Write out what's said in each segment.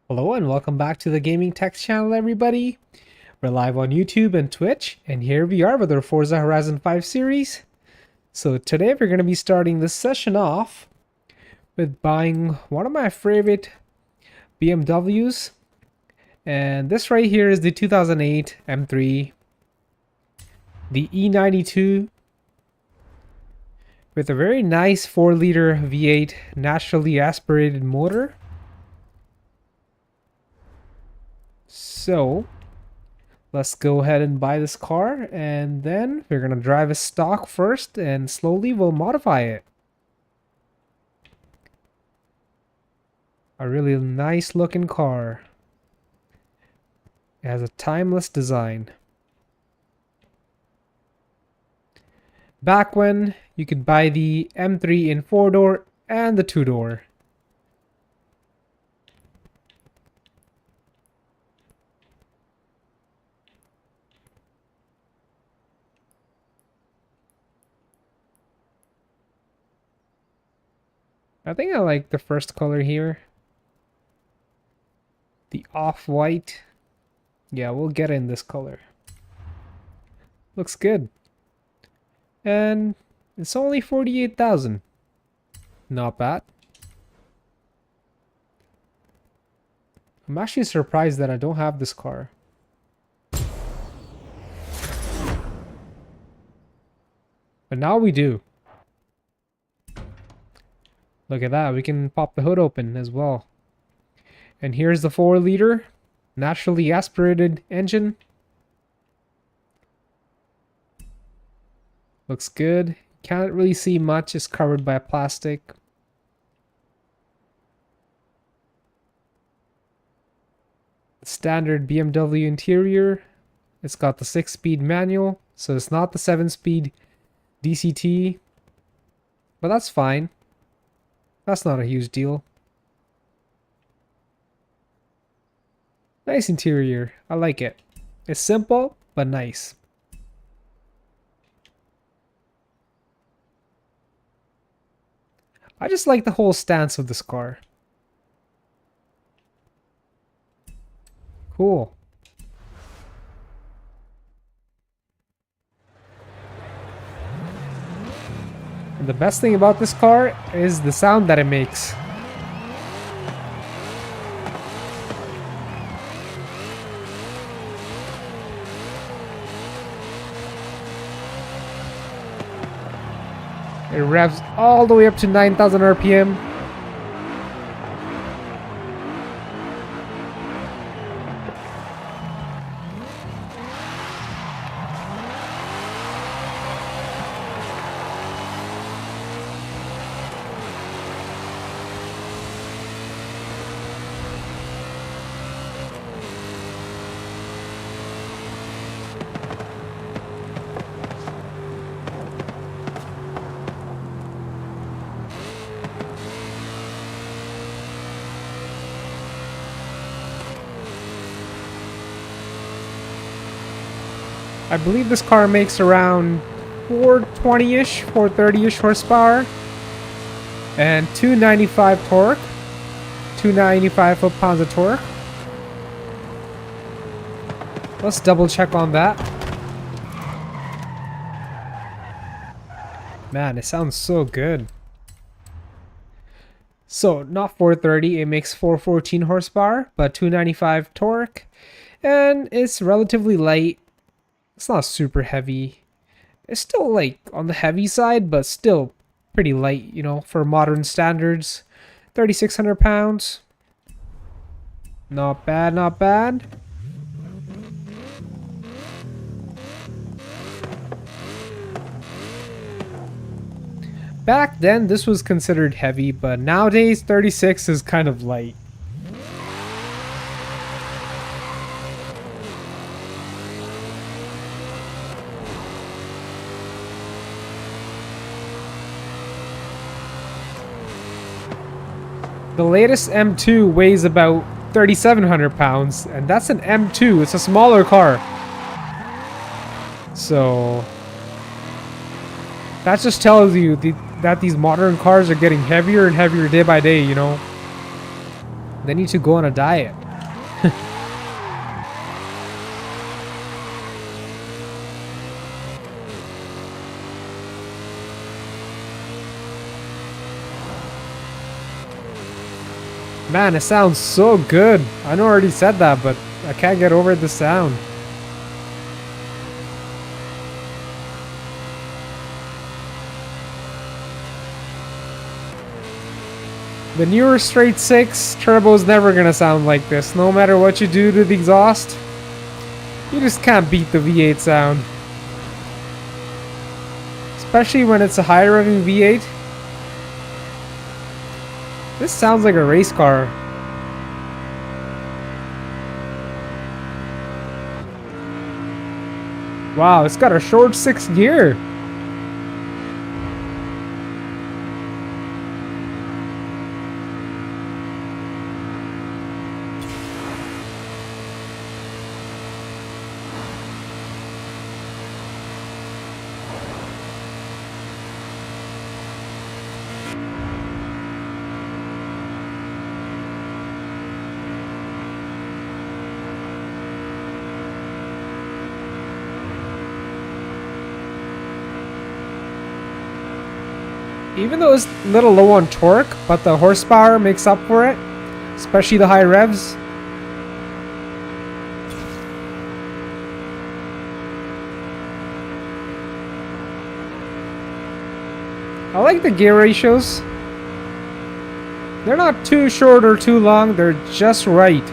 Hello and welcome back to the Gaming Tech channel, everybody. We're live on YouTube and Twitch, and here we are with our Forza Horizon 5 series. So today we're going to be starting this session off with buying one of my favorite BMWs. And this right here is the 2008 M3, the E92, with a very nice 4-liter V8 naturally aspirated motor. So let's go ahead and buy this car, and then we're gonna drive a stock first and slowly we'll modify it. A really nice looking car. It has a timeless design. Back when you could buy the M3 in 4-door and the 2-door. I think I like the first color here. The off-white. Yeah, we'll get in this color. Looks good. And it's only 48,000. Not bad. I'm actually surprised that I don't have this car. But now we do. Look at that, we can pop the hood open as well. And here's the 4-liter naturally aspirated engine. Looks good. Can't really see much, it's covered by plastic. Standard BMW interior. It's got the 6-speed manual, so it's not the 7-speed DCT. But that's fine. That's not a huge deal. Nice interior. I like it. It's simple, but nice. I just like the whole stance of this car. Cool. And the best thing about this car is the sound that it makes. It revs all the way up to 9,000 RPM. I believe this car makes around 420-ish, 430-ish horsepower, and 295 torque, 295 foot-pounds of torque. Let's double check on that. Man, it sounds so good. So, not 430, it makes 414 horsepower, but 295 torque, and it's relatively light. It's not super heavy. It's still like on the heavy side, but still pretty light, you know, for modern standards. 3,600 pounds. Not bad, not bad. Back then, this was considered heavy, but nowadays, 36 is kind of light. The latest M2 weighs about 3,700 pounds, and that's an M2. It's a smaller car. So that just tells you that these modern cars are getting heavier and heavier day by day, you know. They need to go on a diet. Man, it sounds so good. I know I already said that, but I can't get over the sound. The newer straight 6 turbo is never gonna sound like this. No matter what you do to the exhaust, you just can't beat the V8 sound. Especially when it's a high revving V8. This sounds like a race car. Wow, it's got a short 6th gear. Even though it's a little low on torque, but the horsepower makes up for it, especially the high revs. I like the gear ratios. They're not too short or too long, they're just right.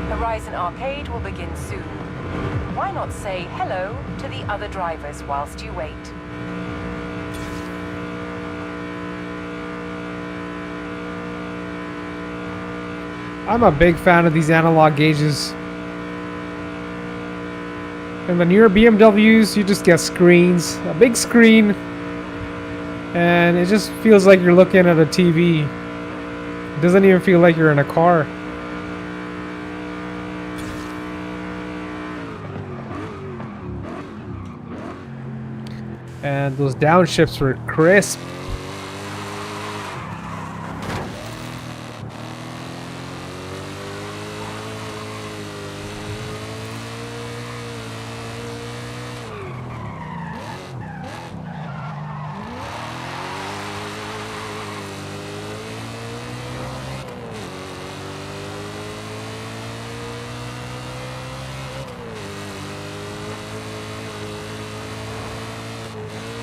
Horizon Arcade will begin soon. Why not say hello to the other drivers whilst you wait? I'm a big fan of these analog gauges. In the newer BMWs, you just get screens, a big screen, and it just feels like you're looking at a TV. It doesn't even feel like you're in a car. And those downshifts were crisp.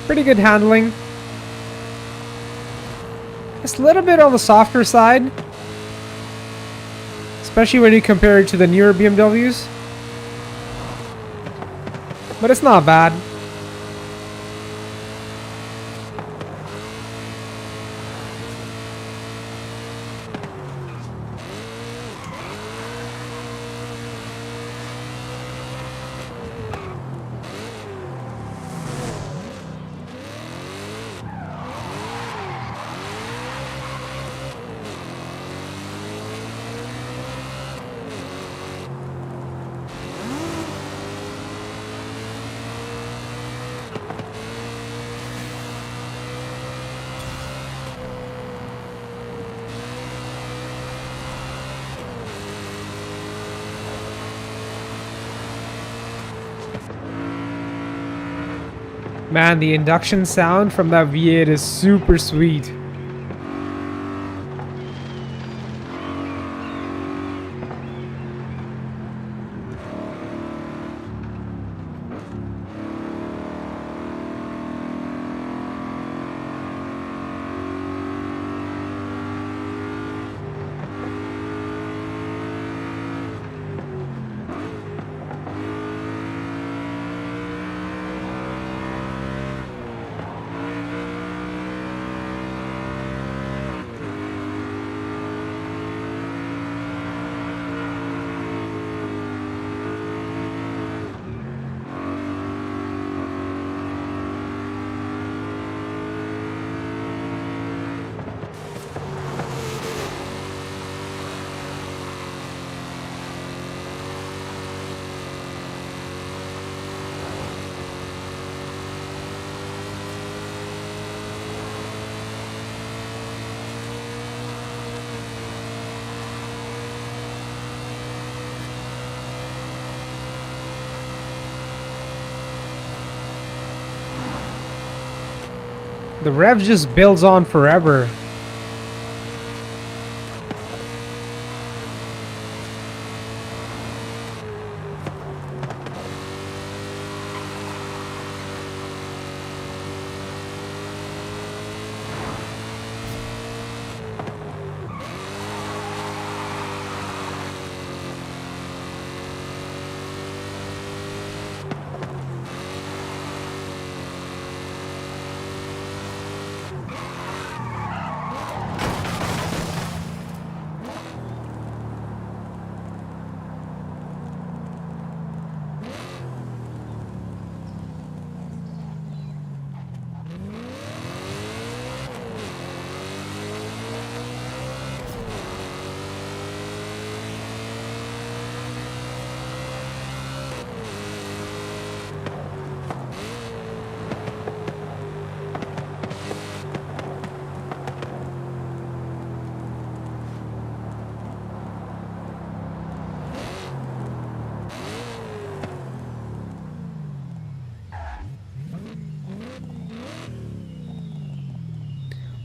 Pretty good handling. It's a little bit on the softer side, especially when you compare it to the newer BMWs. But it's not bad. Man, the induction sound from that V8 is super sweet. The rev just builds on forever.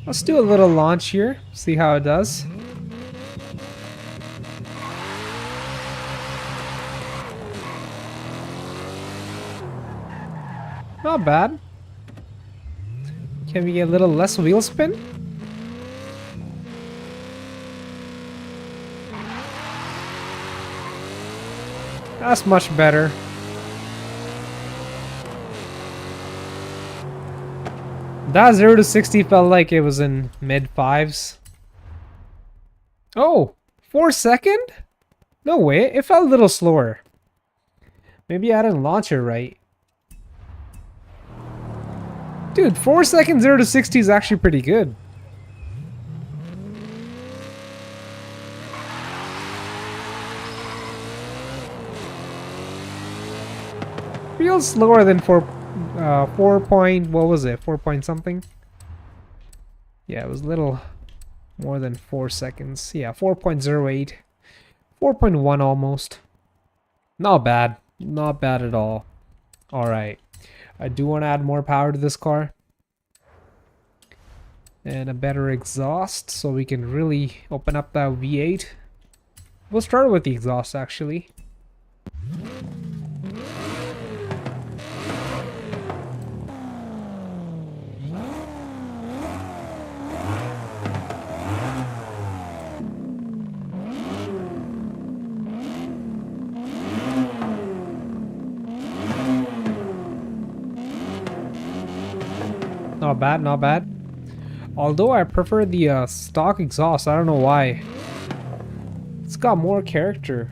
Let's do a little launch here, see how it does. Not bad. Can we get a little less wheel spin? That's much better. That 0 to 60 felt like it was in mid 5s. Oh, 4 second? No way, it felt a little slower. Maybe I didn't launch it right. Dude, 4 seconds 0 to 60 is actually pretty good. Feels slower than 4 point, what was it? 4 point something? Yeah, it was a little more than 4 seconds. Yeah, 4.08. 4.1 almost. Not bad. Not bad at all. Alright. I do want to add more power to this car. And a better exhaust so we can really open up that V8. We'll start with the exhaust actually. Not bad, not bad. Although I prefer the stock exhaust, I don't know why. It's got more character.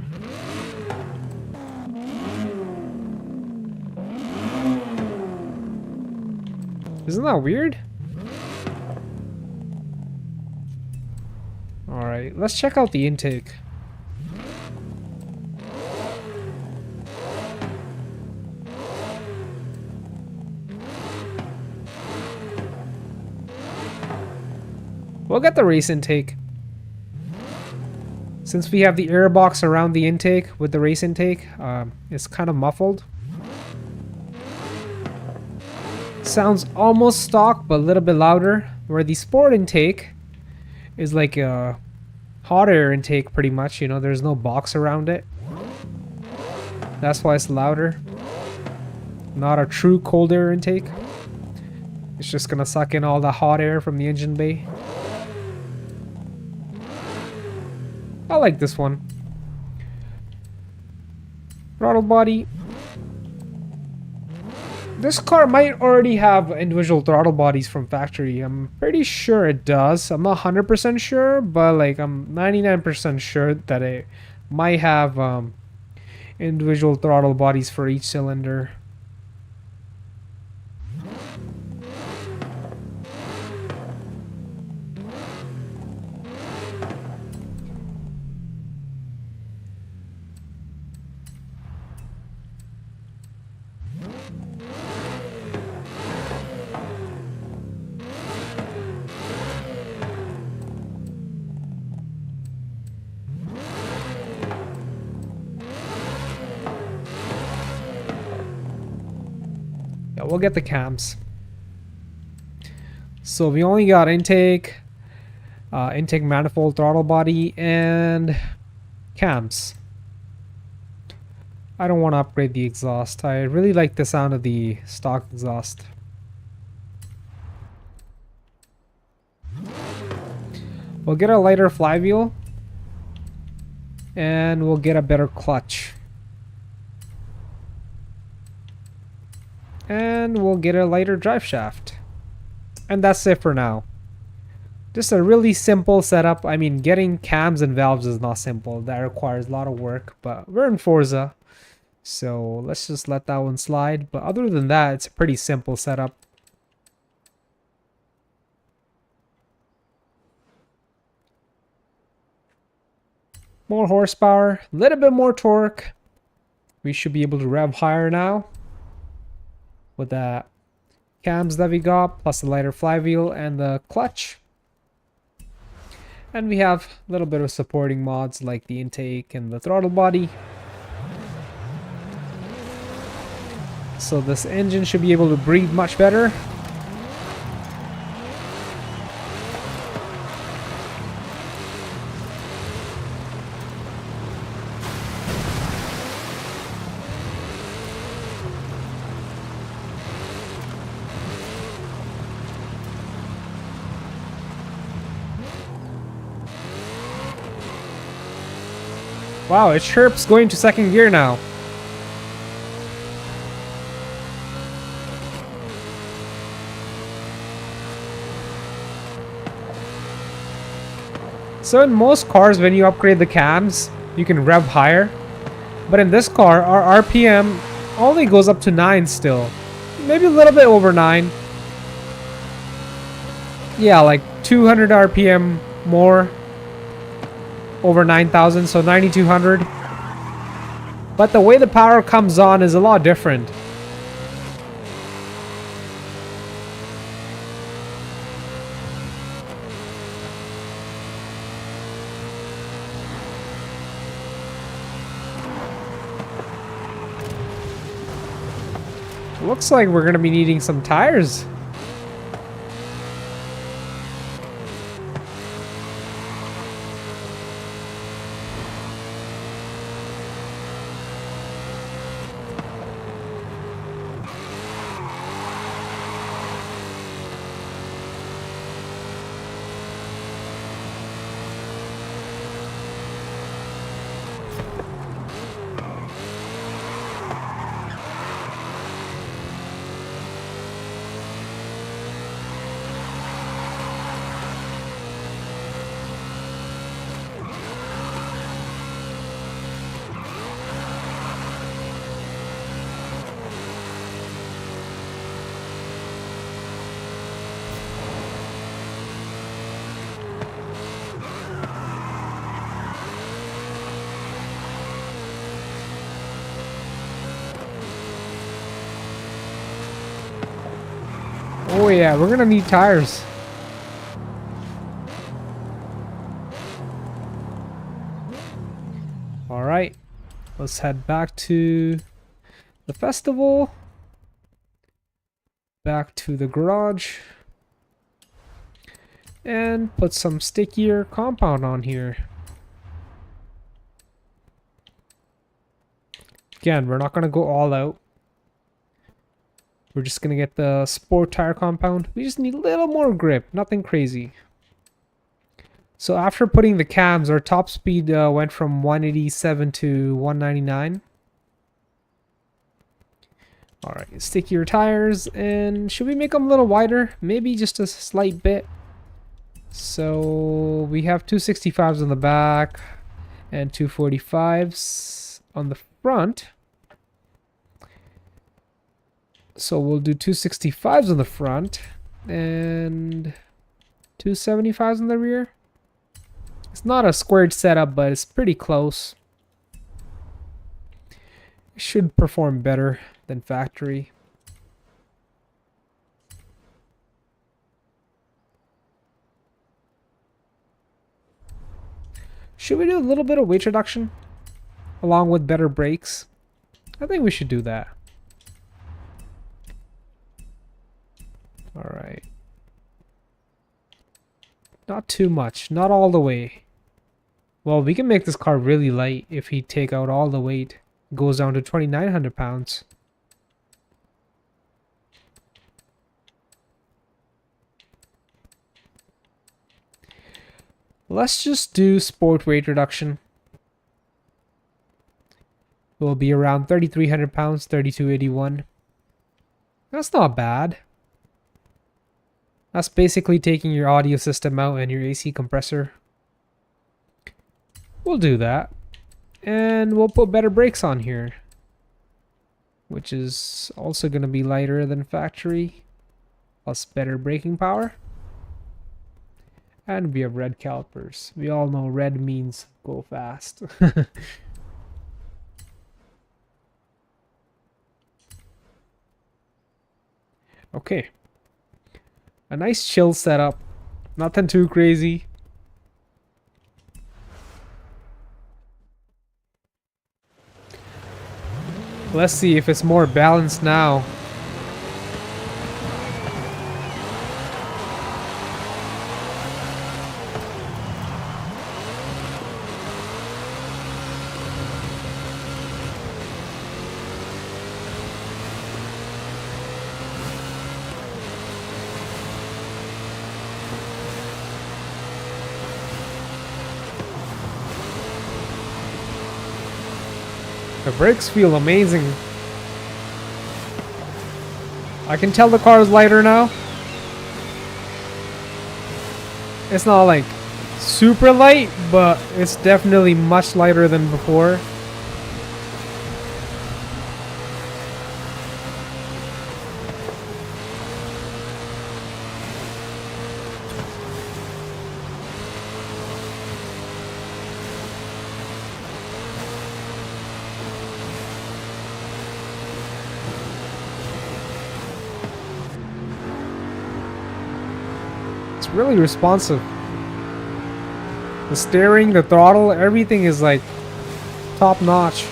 Isn't that weird? Alright, let's check out the intake. We'll get the race intake. Since we have the air box around the intake with the race intake, it's kind of muffled. Sounds almost stock, but a little bit louder. Where the sport intake is like a hot air intake pretty much, you know, there's no box around it. That's why it's louder. Not a true cold air intake. It's just gonna suck in all the hot air from the engine bay. I like this one. Throttle body. This car might already have individual throttle bodies from factory. I'm pretty sure it does. I'm not 100% sure, but like I'm 99% sure that it might have individual throttle bodies for each cylinder. We'll get the cams. So we only got intake, intake manifold, throttle body, and cams. I don't want to upgrade the exhaust. I really like the sound of the stock exhaust. We'll get a lighter flywheel, and we'll get a better clutch. And we'll get a lighter drive shaft. And that's it for now. Just a really simple setup. I mean, getting cams and valves is not simple. That requires a lot of work, but we're in Forza, so let's just let that one slide. But other than that, it's a pretty simple setup. More horsepower, a little bit more torque. We should be able to rev higher now with the cams that we got, plus the lighter flywheel and the clutch. And we have a little bit of supporting mods like the intake and the throttle body. So this engine should be able to breathe much better. Wow, it chirps going to second gear now. So in most cars, when you upgrade the cams, you can rev higher. But in this car, our RPM only goes up to 9 still. Maybe a little bit over 9. Yeah, like 200 RPM more. Over 9,000, so 9,200. But the way the power comes on is a lot different. Looks like we're gonna be needing some tires. Oh yeah, we're gonna need tires. Alright, let's head back to the festival. Back to the garage. And put some stickier compound on here. Again, we're not gonna go all out. We're just gonna get the sport tire compound. We just need a little more grip, nothing crazy. So after putting the cams, our top speed went from 187 to 199. Alright, stickier tires, and should we make them a little wider? Maybe just a slight bit. So we have 265s on the back and 245s on the front. So we'll do 265s on the front and 275s on the rear. It's not a squared setup, but it's pretty close. It should perform better than factory. Should we do a little bit of weight reduction along with better brakes? I think we should do that. All right. Not too much, not all the way. Well, we can make this car really light if he take out all the weight. Goes down to 2,900 pounds. Let's just do sport weight reduction. It will be around 3,300 pounds, 3,281. That's not bad. That's basically taking your audio system out and your AC compressor. We'll do that. And we'll put better brakes on here, which is also going to be lighter than factory, plus better braking power. And we have red calipers. We all know red means go fast. Okay. A nice chill setup. Nothing too crazy. Let's see if it's more balanced now. The brakes feel amazing. I can tell the car is lighter now. It's not like super light, but it's definitely much lighter than before. It's really responsive. The steering, the throttle, everything is like top notch.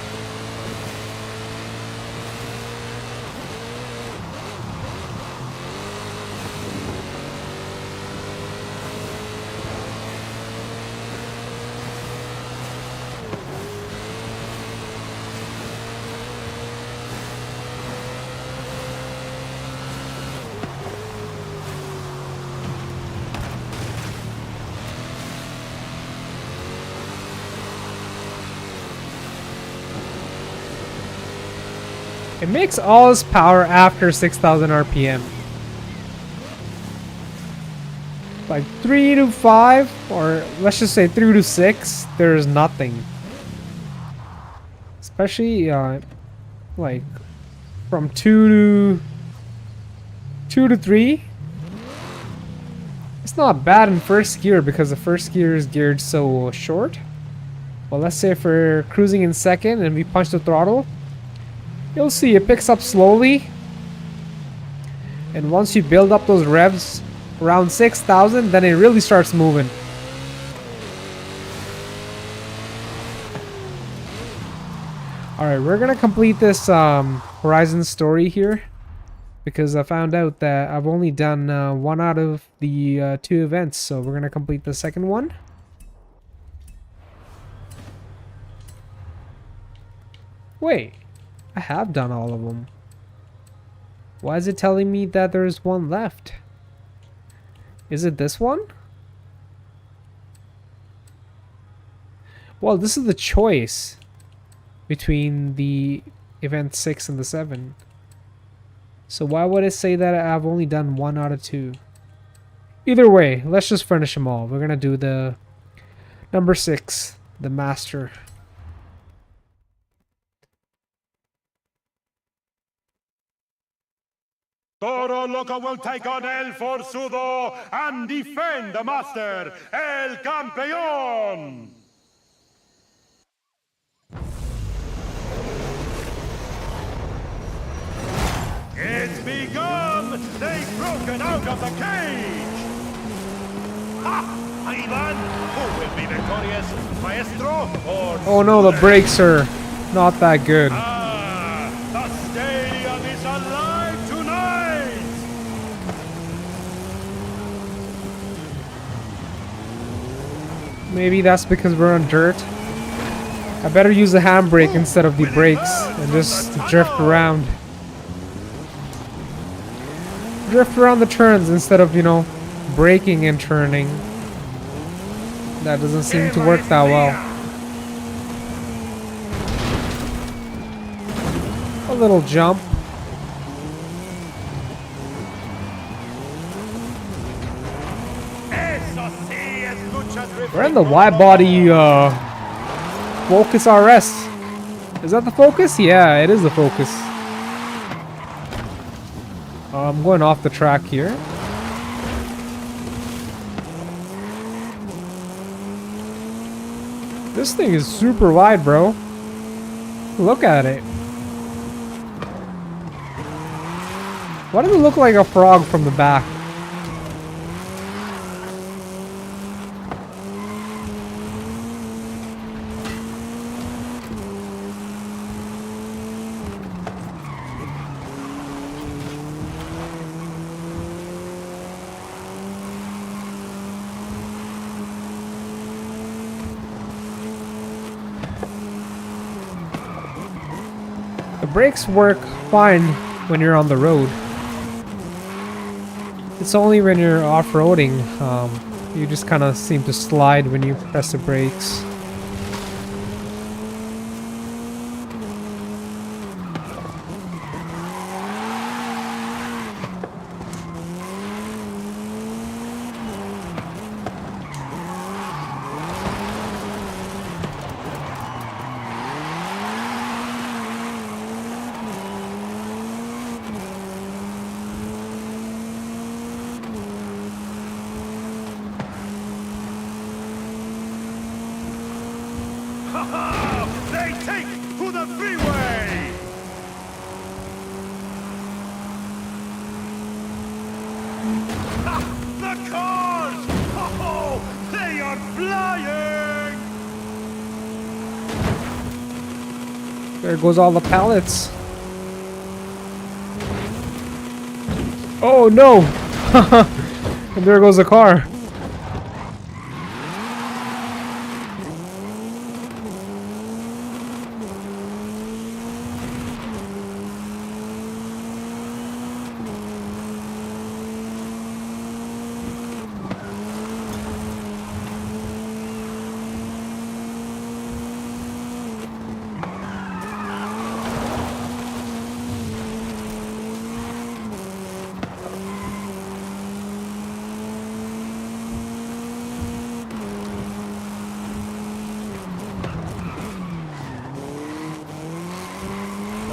It makes all its power after 6,000 RPM. Like 3 to 5, or let's just say 3 to 6, there's nothing. Especially like from 2 to 3. It's not bad in first gear because the first gear is geared so short. Well, let's say if we're cruising in second and we punch the throttle, you'll see it picks up slowly, and once you build up those revs around 6,000, then it really starts moving. Alright, we're gonna complete this Horizon story here, because I found out that I've only done one out of the 2 events, so we're gonna complete the second one. Wait, I have done all of them. Why is it telling me that there's one left? Is it this one? Well, this is the choice between the event 6 and the 7. So why would it say that I've only done 1 out of 2? Either way, let's just finish them all. We're gonna do the number 6, the Master. Toro Loco will take on El Forzudo and defend the Master, El Campeón! It's begun! They've broken out of the cage! Ha! Ivan, who will be victorious, Maestro or... Oh no, the brakes are not that good. The stadium is alive tonight! Maybe that's because we're on dirt. I better use the handbrake instead of the brakes and just drift around. Drift around the turns instead of, you know, braking and turning. That doesn't seem to work that well. A little jump. We're in the wide body Focus RS. Is that the Focus? Yeah, it is the Focus. I'm going off the track here. This thing is super wide, bro. Look at it. Why does it look like a frog from the back? The brakes work fine when you're on the road. It's only when you're off-roading, you just kind of seem to slide when you press the brakes. They take to the freeway! The cars! Oh, they are flying! There goes all the pallets. Oh no! And there goes the car.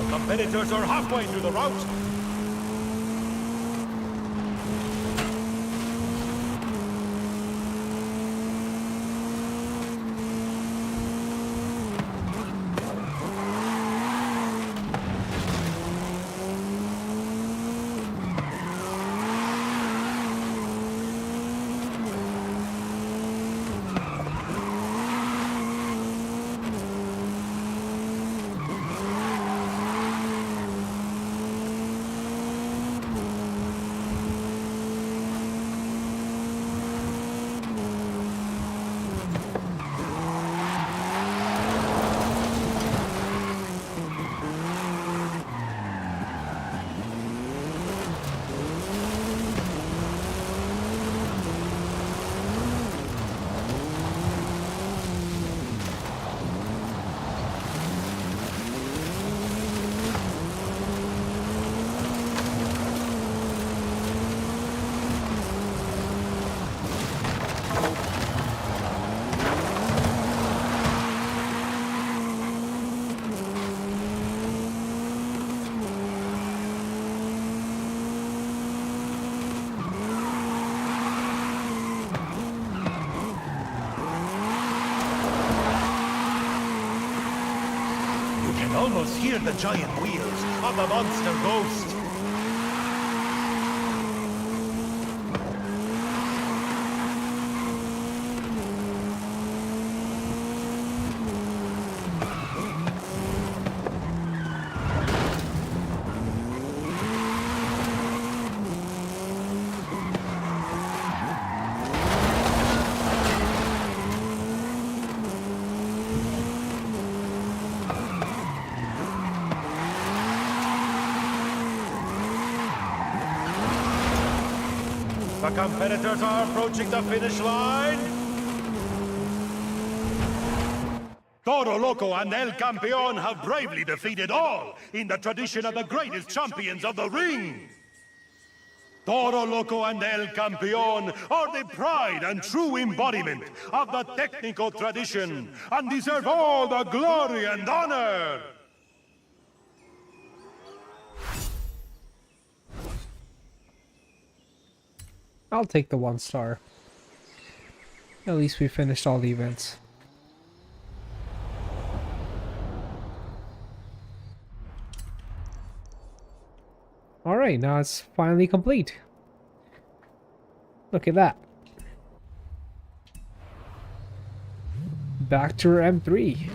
Competitors are halfway through the route. Almost hear the giant wheels of the monster ghost. the competitors are approaching the finish line. Toro Loco and El Campeón have bravely defeated all in the tradition of the greatest champions of the ring. Toro Loco and El Campeón are the pride and true embodiment of the technical tradition and deserve all the glory and honor. I'll take the 1 star. At least we finished all the events. Alright, now it's finally complete. Look at that. Back to our M3.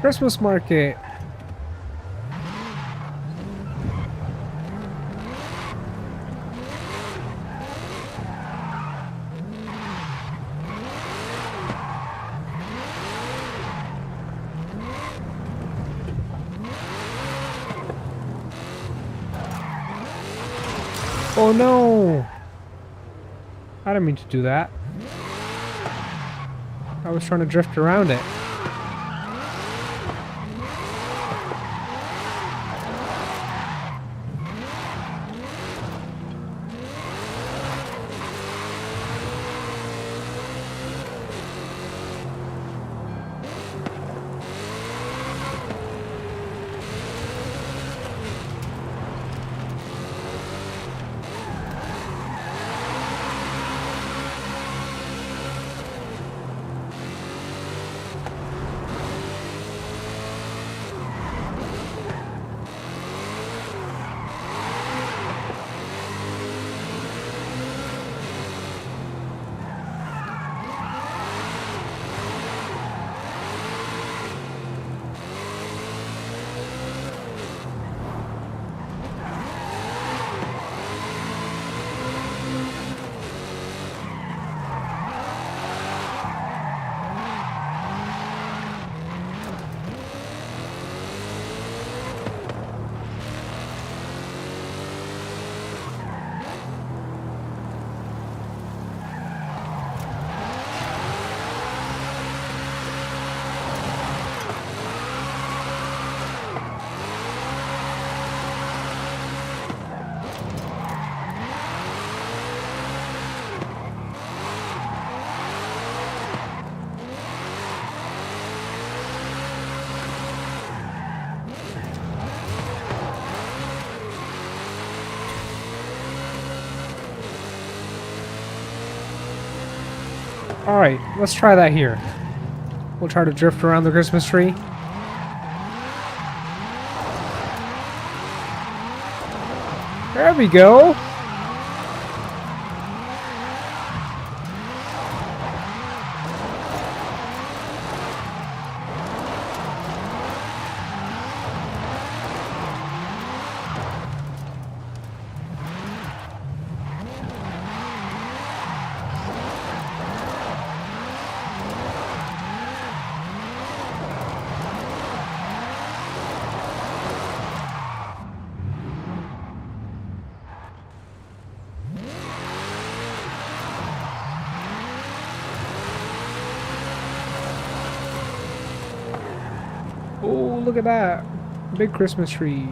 Christmas market. Oh no! I didn't mean to do that. I was trying to drift around it. Alright, let's try that here. We'll try to drift around the Christmas tree. There we go! Oh, look at that. Big Christmas tree.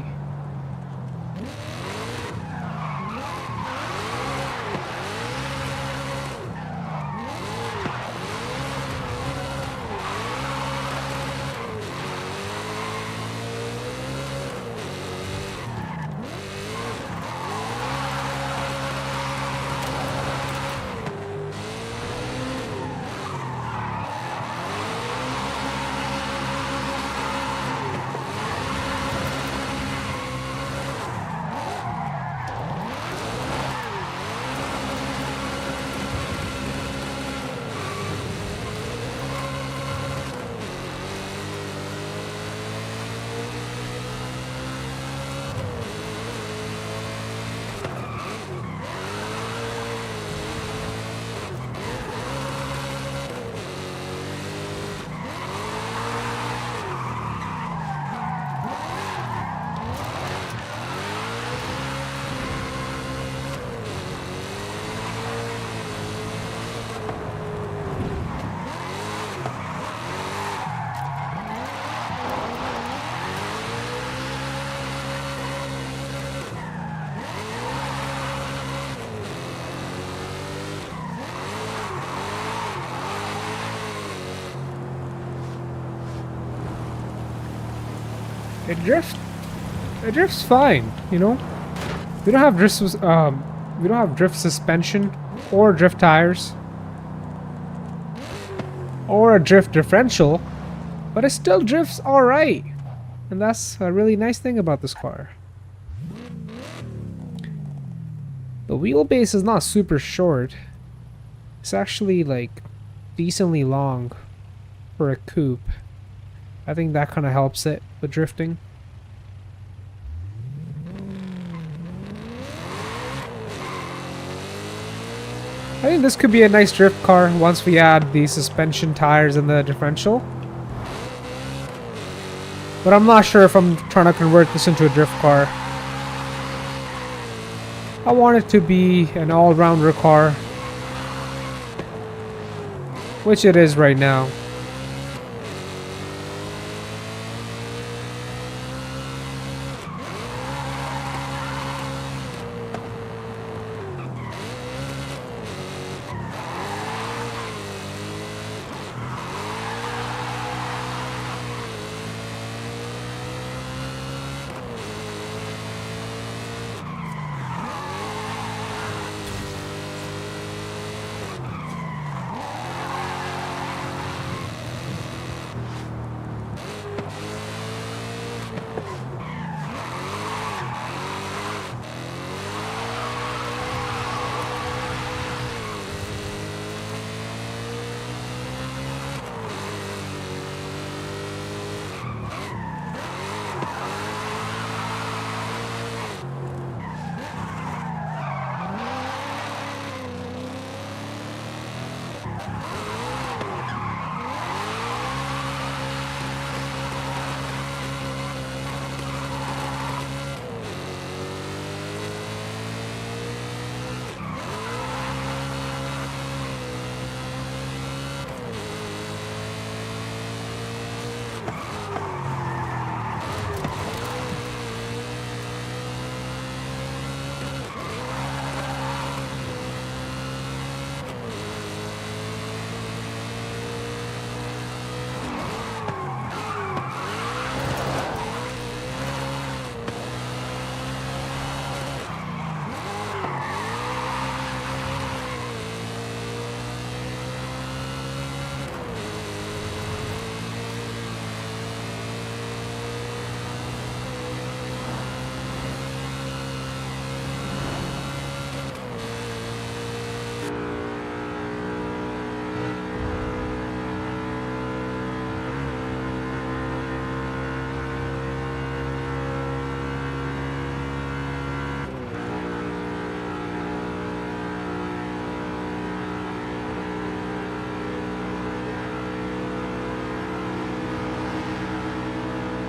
It drifts fine, you know? We don't have drift suspension or drift tires or a drift differential, but it still drifts alright. And that's a really nice thing about this car. The wheelbase is not super short. It's actually like decently long for a coupe. I think that kind of helps it with drifting. I think this could be a nice drift car once we add the suspension tires and the differential. But I'm not sure if I'm trying to convert this into a drift car. I want it to be an all-rounder car, which it is right now.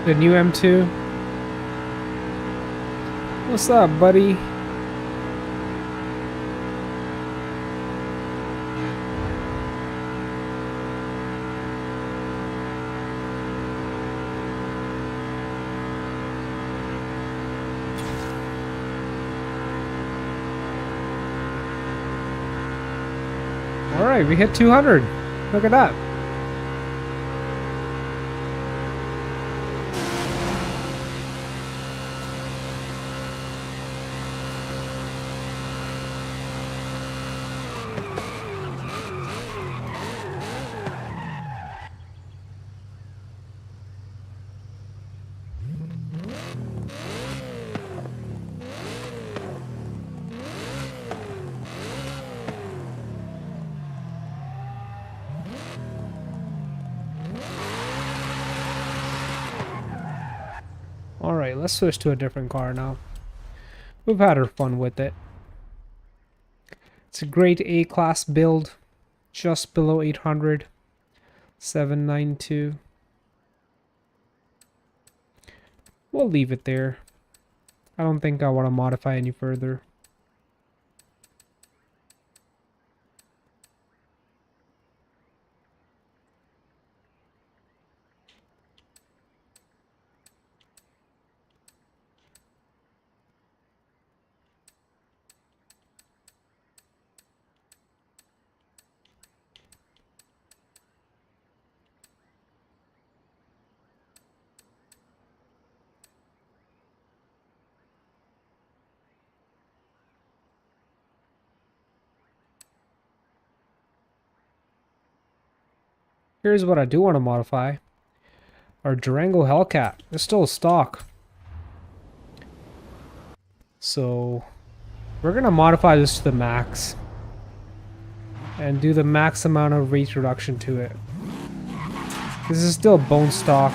The new M2. What's up, buddy? Alright, we hit 200. Look at that. Alright, let's switch to a different car now. We've had our fun with it. It's a great A-class build, just below 800. 792. We'll leave it there. I don't think I want to modify any further. Here's what I do want to modify. Our Durango Hellcat. It's still stock. So we're going to modify this to the max. And do the max amount of weight reduction to it. This is still bone stock.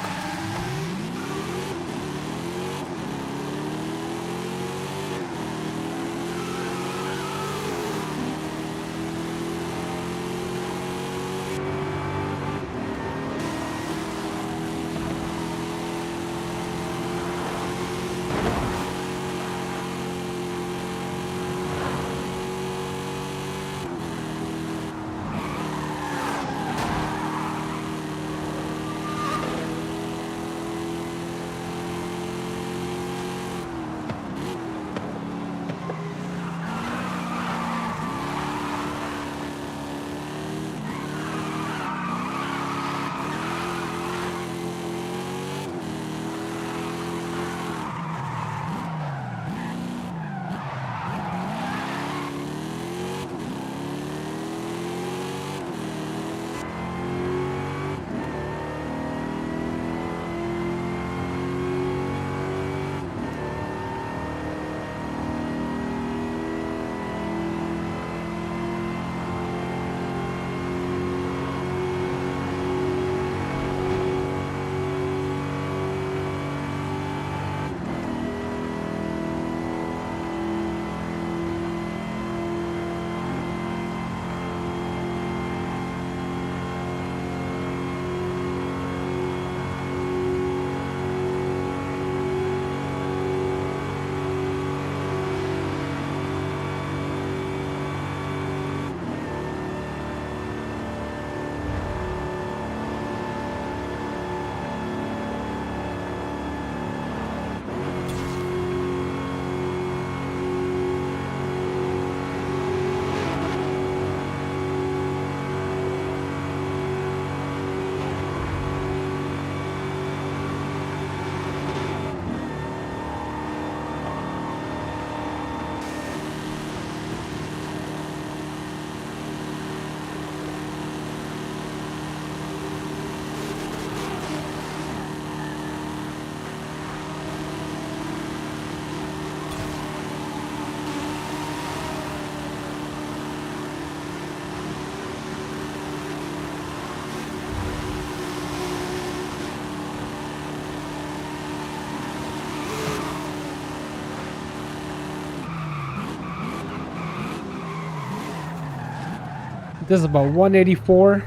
This is about 184,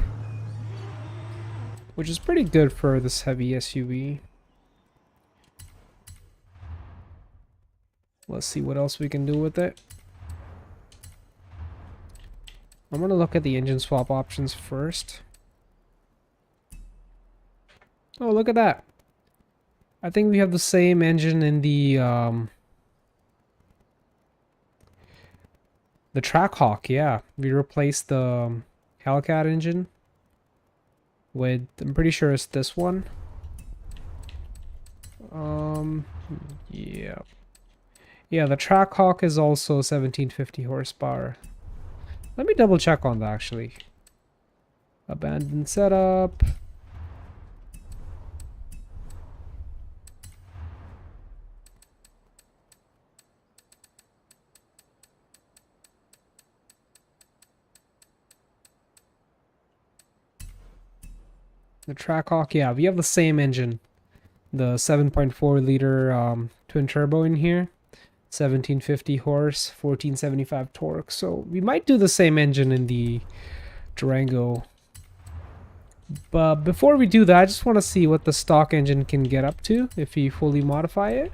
which is pretty good for this heavy SUV. Let's see what else we can do with it. I'm gonna look at the engine swap options first. Oh, look at that. I think we have the same engine in the Trackhawk. Yeah, we replaced the Hellcat engine with, I'm pretty sure it's this one. Yeah. Yeah, the Trackhawk is also 1750 horsepower. Let me double check on that actually. Abandoned setup. The Trackhawk, yeah, we have the same engine. The 7.4 liter twin turbo in here. 1750 horse, 1475 torque. So we might do the same engine in the Durango. But before we do that, I just want to see what the stock engine can get up to if you fully modify it.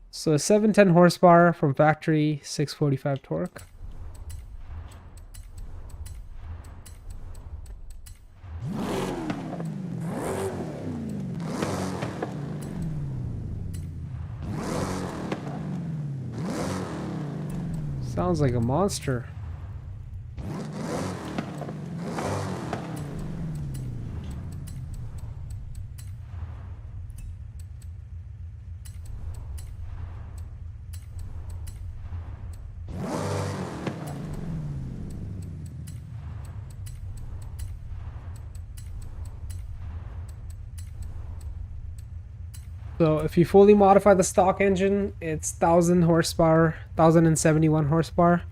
So 710 horsepower from factory, 645 torque. Sounds like a monster. So if you fully modify the stock engine, it's 1000 horsepower, 1071 horsepower,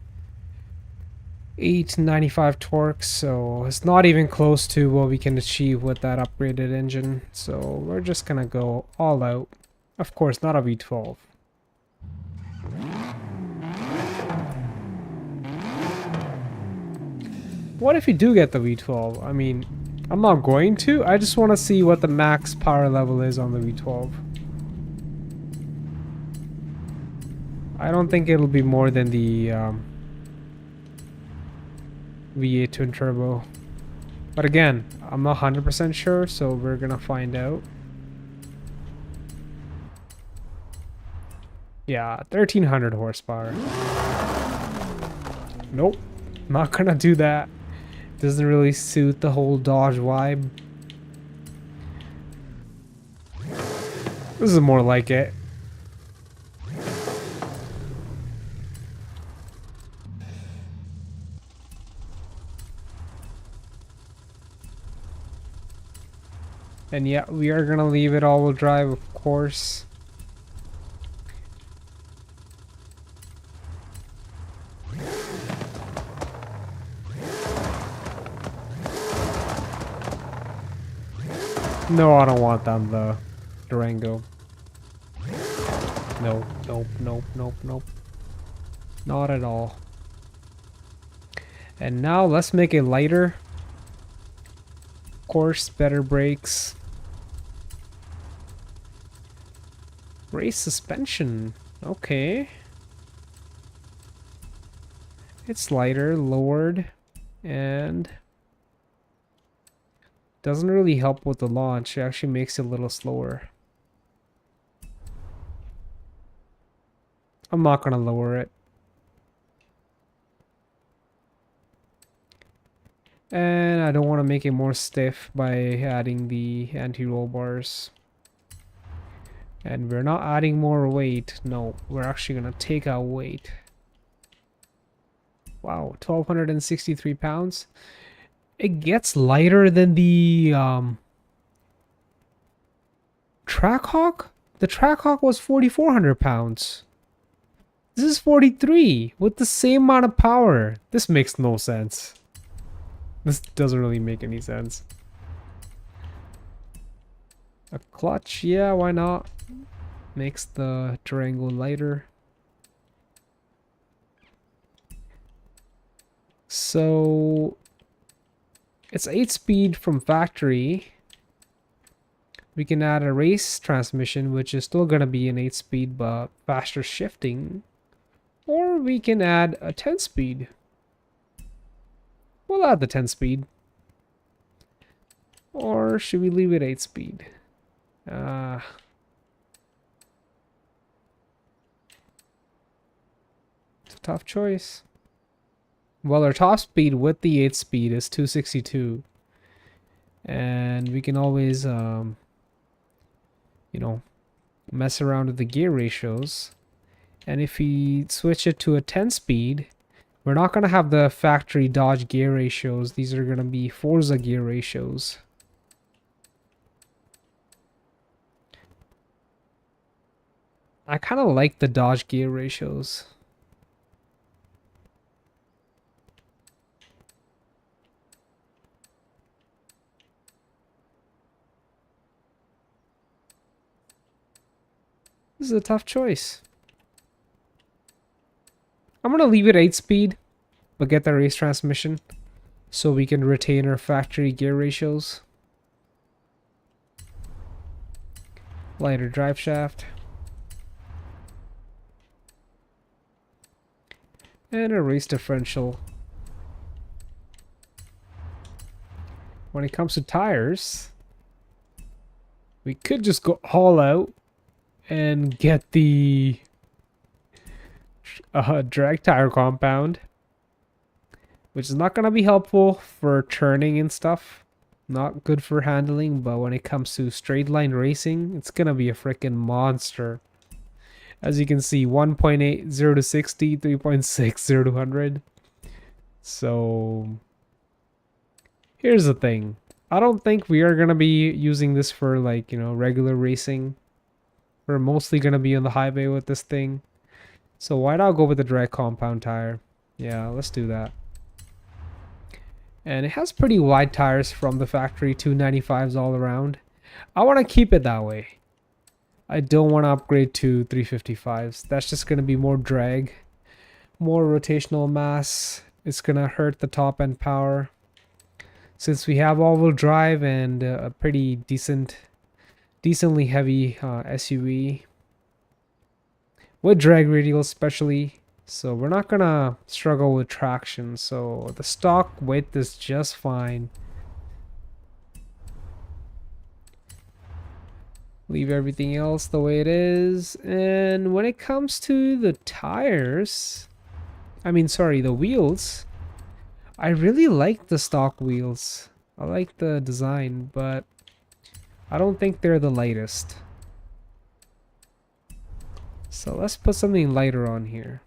895 torque, so it's not even close to what we can achieve with that upgraded engine. So we're just gonna go all out. Of course, not a V12. What if you do get the V12? I mean, I'm not going to. I just want to see what the max power level is on the V12. I don't think it'll be more than the V8 twin turbo. But again, I'm not 100% sure, so we're gonna find out. Yeah, 1300 horsepower. Nope, not gonna do that. Doesn't really suit the whole Dodge vibe. This is more like it. And yeah, we are gonna leave it all-wheel drive, of course. No, I don't want that on the Durango. Nope, nope, nope, nope, nope. Not at all. And now let's make it lighter. Of course, better brakes. Race suspension. Okay. It's lighter, lowered, and doesn't really help with the launch. It actually makes it a little slower. I'm not gonna lower it. And I don't want to make it more stiff by adding the anti-roll bars. And we're not adding more weight. No, we're actually gonna take out weight. Wow, 1263 pounds. It gets lighter than the Trackhawk? The Trackhawk was 4,400 pounds. This is 43 with the same amount of power. This makes no sense. This doesn't really make any sense. A clutch, yeah, why not? Makes the Durango lighter. So it's 8-speed from factory. We can add a race transmission, which is still gonna be an 8-speed but faster shifting. Or we can add a 10-speed. We'll add the 10-speed. Or should we leave it 8-speed? It's a tough choice. Well, our top speed with the 8 speed is 262. And we can always, you know, mess around with the gear ratios. And if we switch it to a 10 speed, we're not going to have the factory Dodge gear ratios. These are going to be Forza gear ratios. I kind of like the Dodge gear ratios. This is a tough choice. I'm going to leave it 8 speed, but get the race transmission so we can retain our factory gear ratios. Lighter drive shaft. And a race differential. When it comes to tires, we could just go all out and get the drag tire compound, which is not going to be helpful for turning and stuff. Not good for handling, but when it comes to straight line racing, it's going to be a freaking monster. As you can see, 1.8 0 to 60, 3.6 0 to 100. So here's the thing. I don't think we are going to be using this for, like, you know, regular racing. We're mostly going to be on the highway with this thing. So why not go with the drag compound tire? Yeah, let's do that. And it has pretty wide tires from the factory, 295s all around. I want to keep it that way. I don't want to upgrade to 355s. That's just going to be more drag, more rotational mass. It's going to hurt the top end power. Since we have all-wheel drive and a pretty decently heavy SUV with drag radial especially, so we're not gonna struggle with traction. So the stock width is just fine. Leave everything else the way it is. And when it comes to the tires, the wheels, I really like the stock wheels. I like the design, but I don't think they're the lightest. So let's put something lighter on here.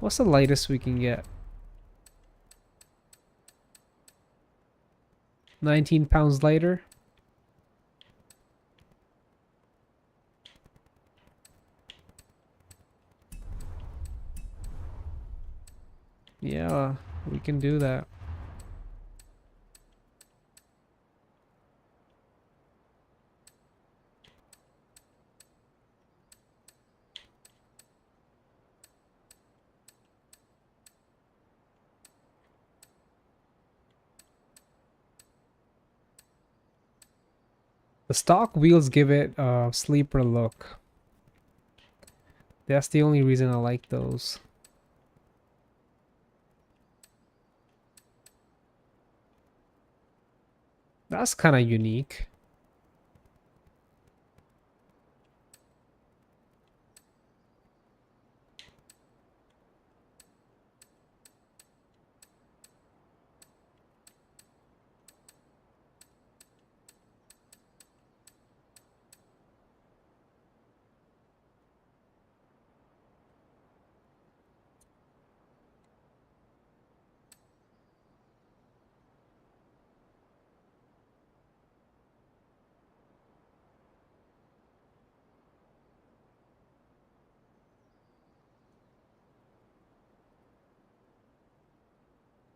What's the lightest we can get? 19 pounds lighter. Yeah, we can do that. The stock wheels give it a sleeper look. That's the only reason I like those. That's kind of unique.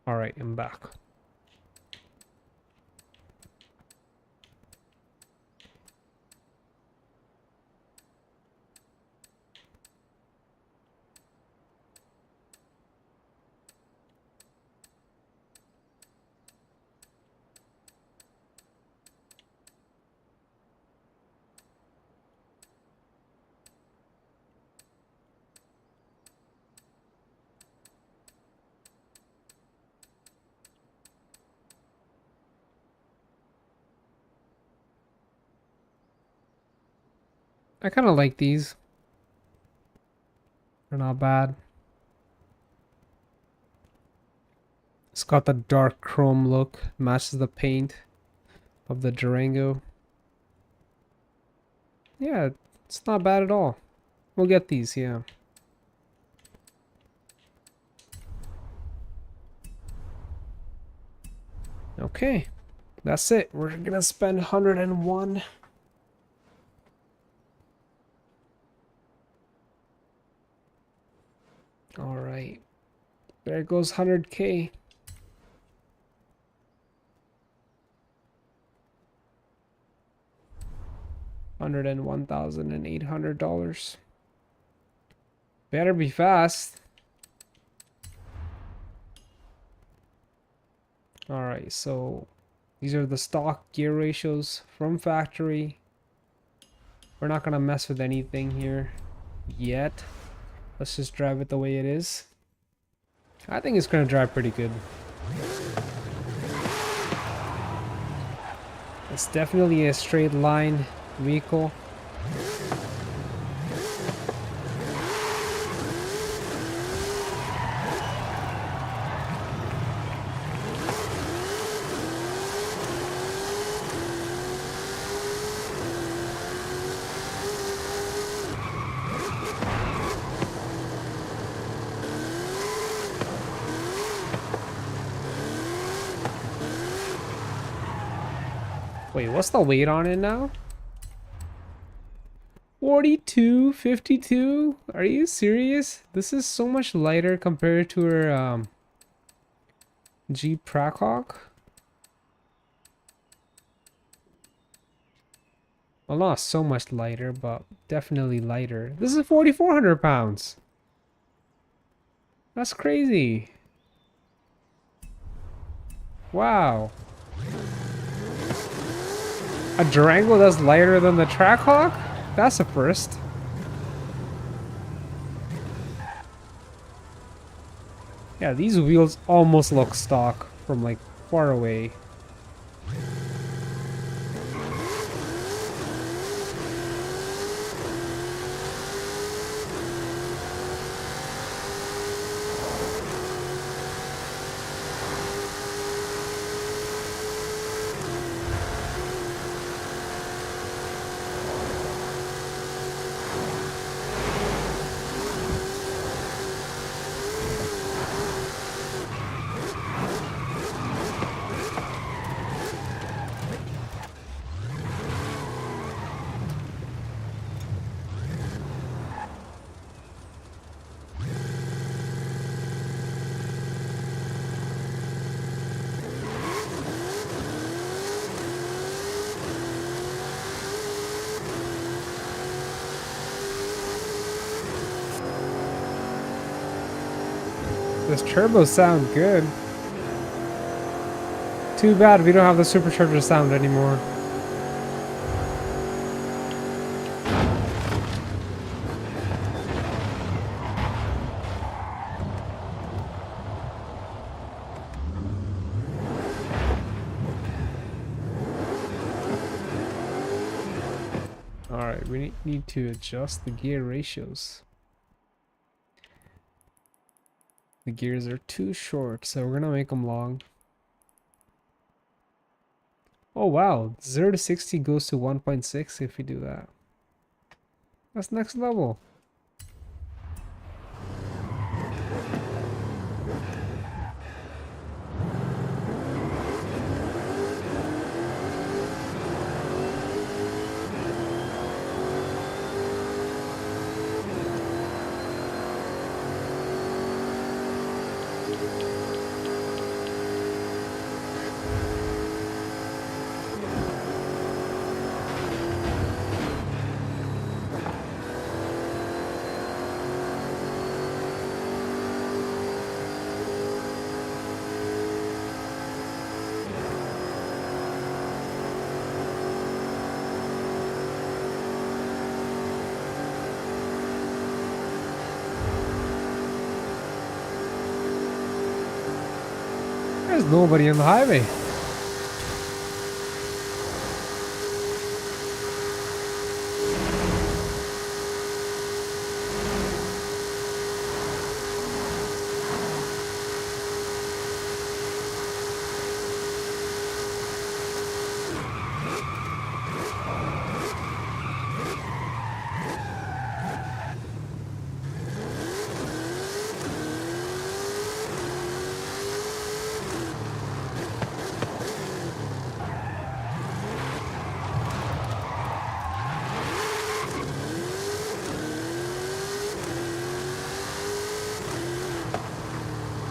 All right, I'm back. I kind of like these. They're not bad. It's got the dark chrome look, matches the paint of the Durango. Yeah, it's not bad at all. We'll get these, yeah. Okay, that's it. We're gonna spend 101. All right, there goes 100K. $101,800. Better be fast. All right, so these are the stock gear ratios from factory. We're not gonna mess with anything here yet. Let's just drive it the way it is. I think it's gonna drive pretty good. It's definitely a straight line vehicle. Wait, what's the weight on it now? 42.52? Are you serious? This is so much lighter compared to her Jeep Trackhawk. Well, not so much lighter, but definitely lighter. This is 4,400 pounds. That's crazy. Wow. A Durango that's lighter than the Trackhawk? That's a first. Yeah, these wheels almost look stock from like far away. This turbo sound good. Too bad we don't have the supercharger sound anymore. Alright, we need to adjust the gear ratios. The gears are too short, so we're gonna make them long. Oh wow, 0 to 60 goes to 1.6 if we do that. That's next level. There's nobody on the highway.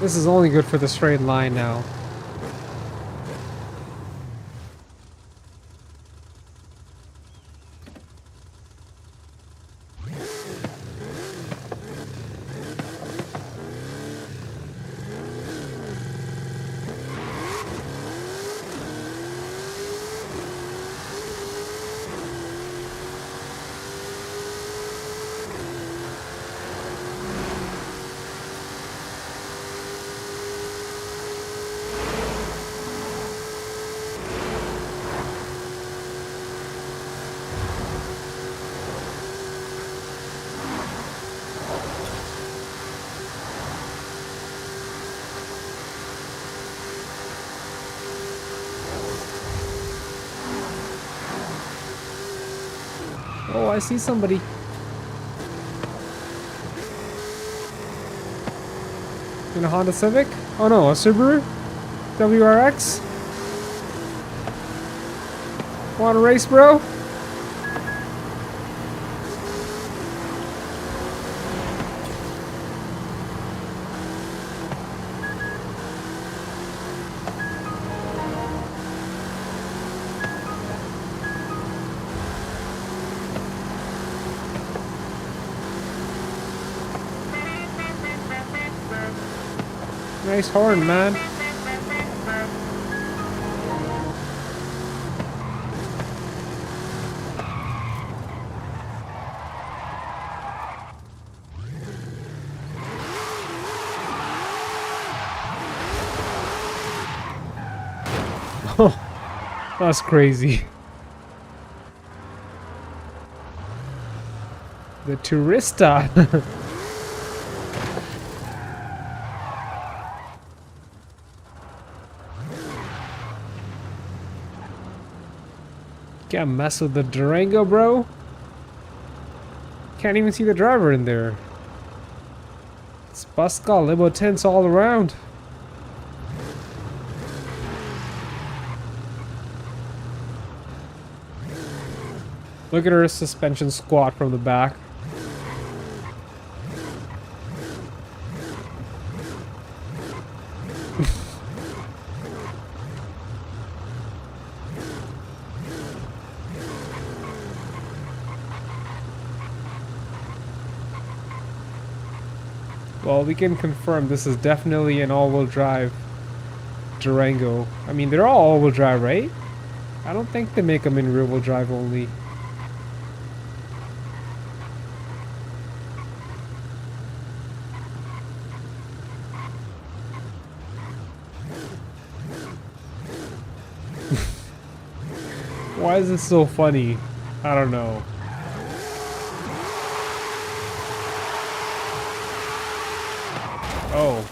This is only good for the straight line now. Oh, I see somebody. In a Honda Civic? Oh no, a Subaru? WRX? Want to race, bro? Nice horn, man. Oh, that's crazy. The Tourista. Can't mess with the Durango, bro. Can't even see the driver in there. It's Pascal limo tints all around. Look at her suspension squat from the back. Well, we can confirm this is definitely an all-wheel drive Durango. I mean, they're all all-wheel drive, right? I don't think they make them in rear-wheel drive only. Why is this so funny? I don't know. Oh.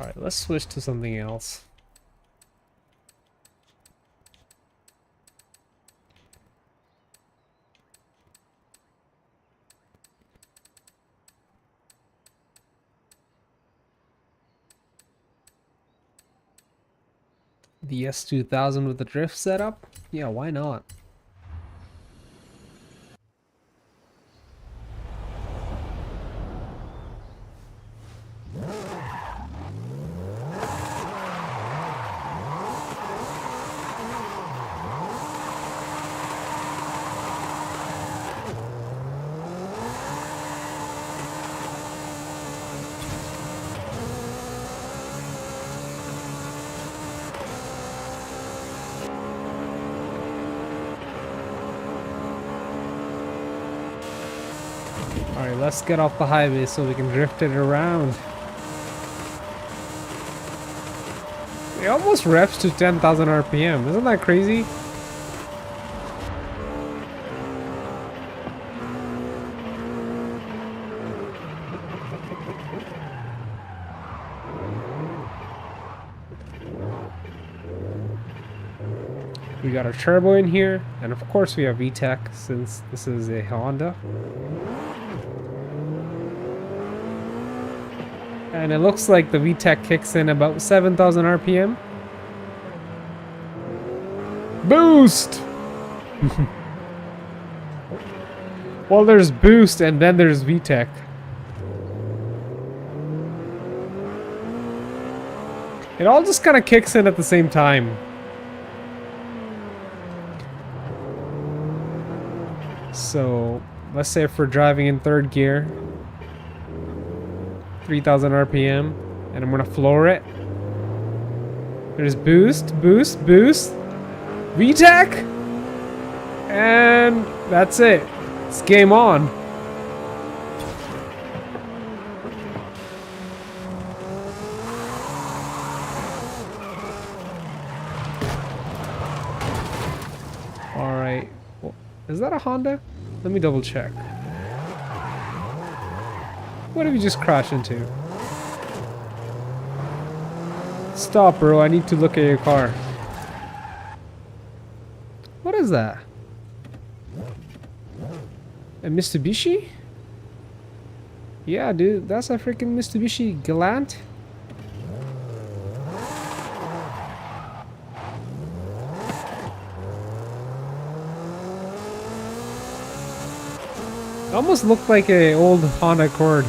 Alright, let's switch to something else. The S2000 with the drift setup? Yeah, why not? Alright, let's get off the highway so we can drift it around. It almost revs to 10,000 RPM. Isn't that crazy? We got our turbo in here, and of course we have VTEC since this is a Honda. And it looks like the VTEC kicks in about 7,000 RPM. Boost! Well, there's boost and then there's VTEC. It all just kind of kicks in at the same time. So, let's say if we're driving in third gear, 3,000 RPM, and I'm gonna floor it. There's boost, boost, boost, VTEC, and that's it. It's game on. All right, well, is that a Honda? Let me double check. What did we just crash into? Stop, bro. I need to look at your car. What is that? A Mitsubishi? Yeah, dude. That's a freaking Mitsubishi Galant. It almost looked like an old Honda Accord.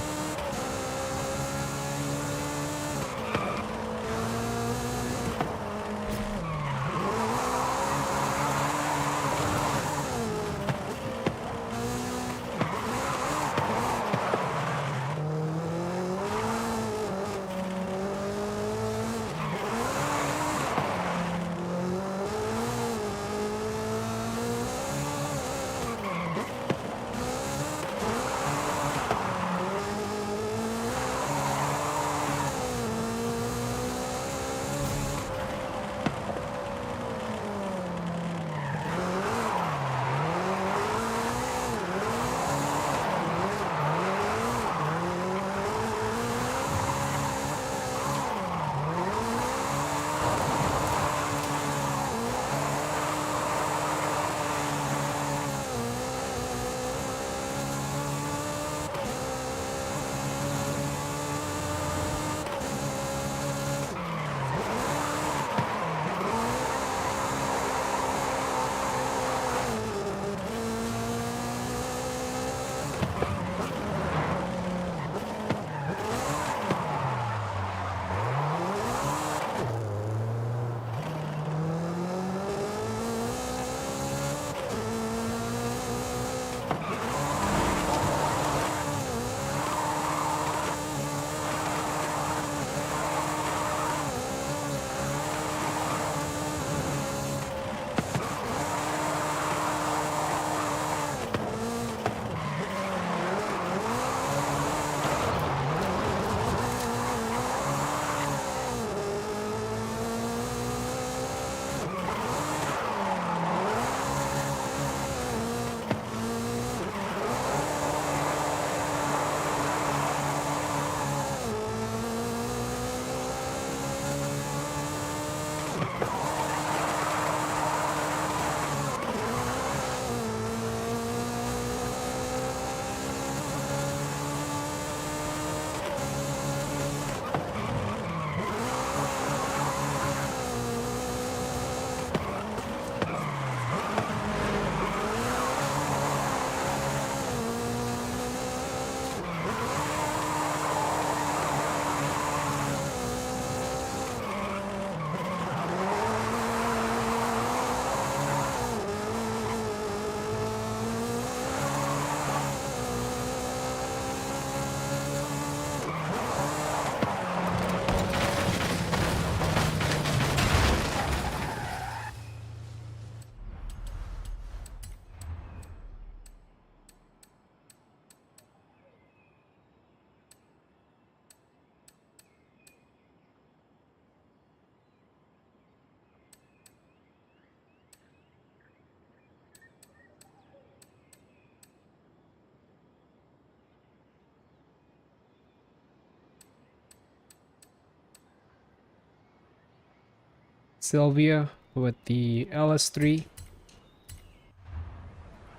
Sylvia with the LS3.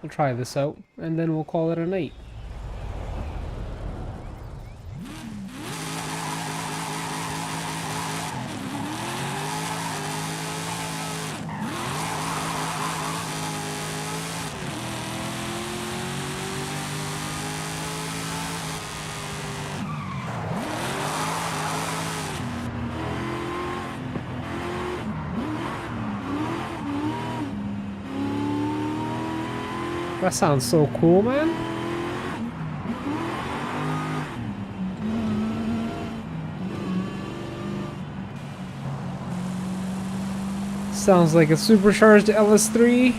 We'll try this out and then we'll call it a night. That sounds so cool, man. Sounds like a supercharged LS3.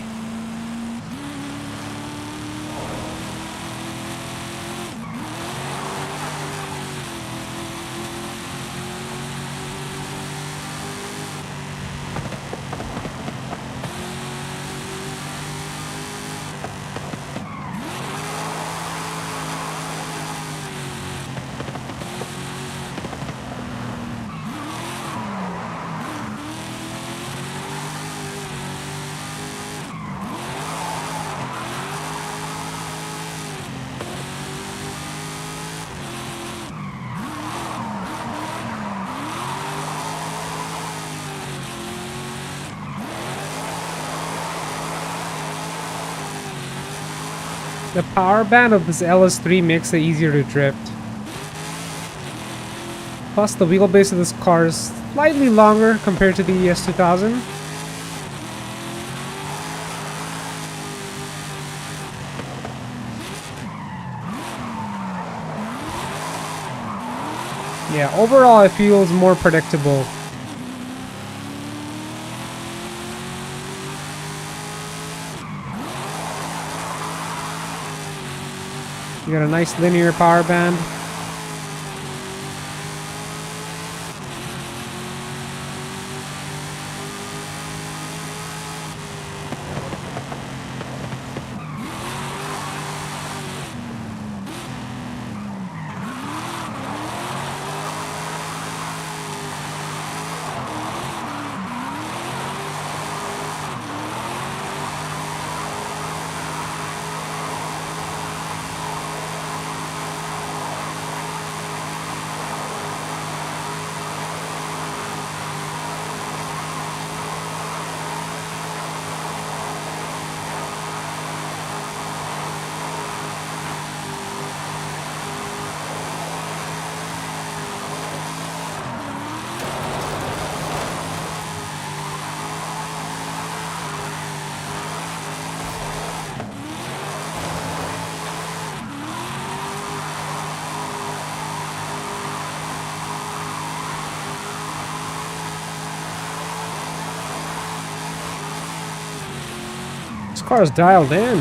The power band of this LS3 makes it easier to drift. Plus, the wheelbase of this car is slightly longer compared to the ES2000. Yeah, overall it feels more predictable. You got a nice linear power band. This car is dialed in.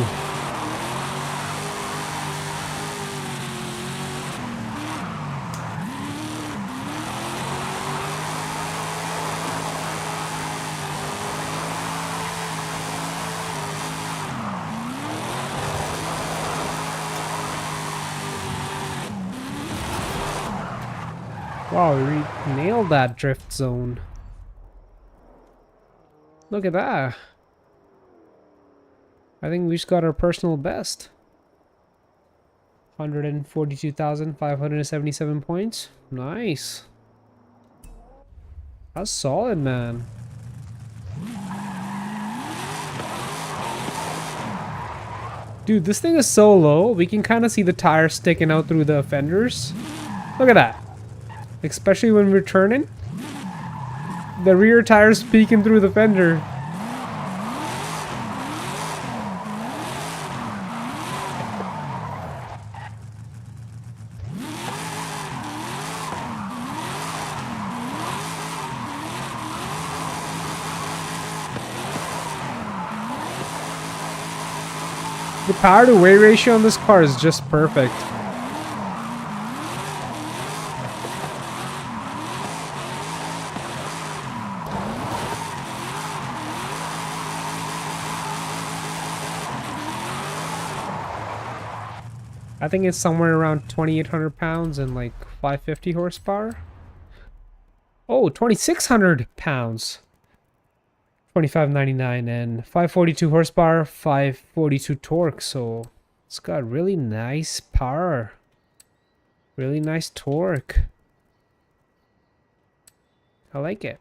Wow, we nailed that drift zone. Look at that. I think we just got our personal best. 142,577 points. Nice. That's solid, man. Dude, this thing is so low, we can kind of see the tires sticking out through the fenders. Look at that. Especially when we're turning. The rear tire's peeking through the fender. The power to weight ratio on this car is just perfect. I think it's somewhere around 2,800 pounds and like 550 horsepower. Oh, 2,600 pounds. $25.99 and 542 horsepower, 542 torque. So it's got really nice power, really nice torque. I like it.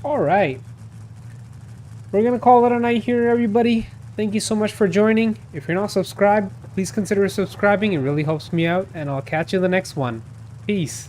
Alright, we're gonna call it a night here, everybody. Thank you so much for joining. If you're not subscribed, please consider subscribing. It really helps me out, and I'll catch you in the next one. Peace.